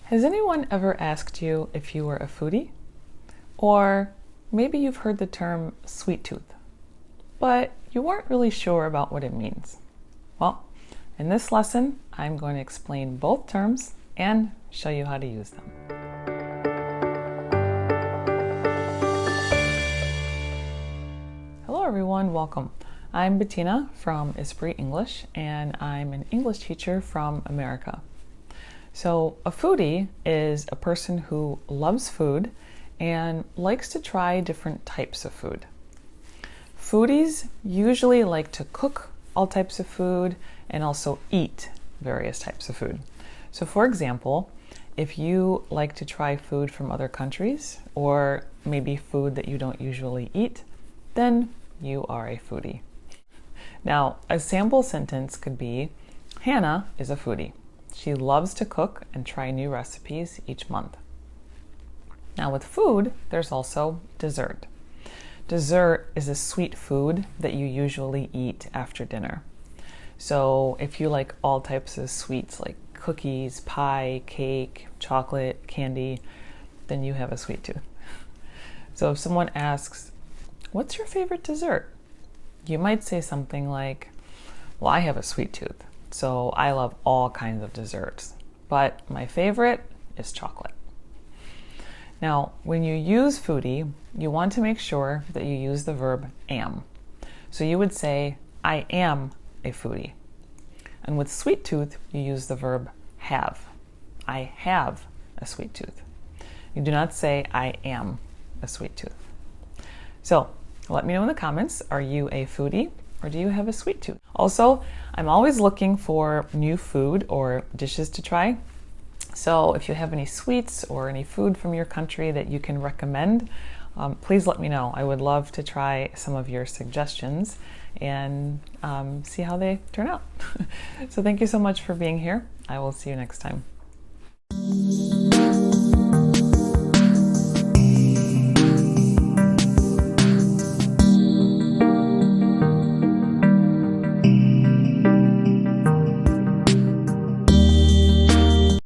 Has anyone ever asked you if you were a foodie? Or maybe you've heard the term sweet tooth, but you weren't really sure about what it means. Well, in this lesson, I'm going to explain both terms and show you how to use them. Hello everyone, welcome. I'm Bettina from Esprit English, and I'm an English teacher from America. So a foodie is a person who loves food and likes to try different types of food. Foodies usually like to cook all types of food and also eat various types of food. So for example, if you like to try food from other countries or maybe food that you don't usually eat, then you are a foodie. Now, a sample sentence could be, Hannah is a foodie. She loves to cook and try new recipes each month. Now with food, there's also dessert. Dessert is a sweet food that you usually eat after dinner. So if you like all types of sweets like cookies, pie, cake, chocolate, candy, then you have a sweet tooth. So if someone asks, what's your favorite dessert? You might say something like, well, I have a sweet tooth, so I love all kinds of desserts, but my favorite is chocolate. Now, when you use foodie, you want to make sure that you use the verb am. So you would say, I am a foodie. And with sweet tooth, you use the verb have. I have a sweet tooth. You do not say, I am a sweet tooth. So let me know in the comments, are you a foodie or do you have a sweet tooth? Also, I'm always looking for new food or dishes to try. So if you have any sweets or any food from your country that you can recommend, please let me know. I would love to try some of your suggestions and see how they turn out. So thank you so much for being here. I will see you next time.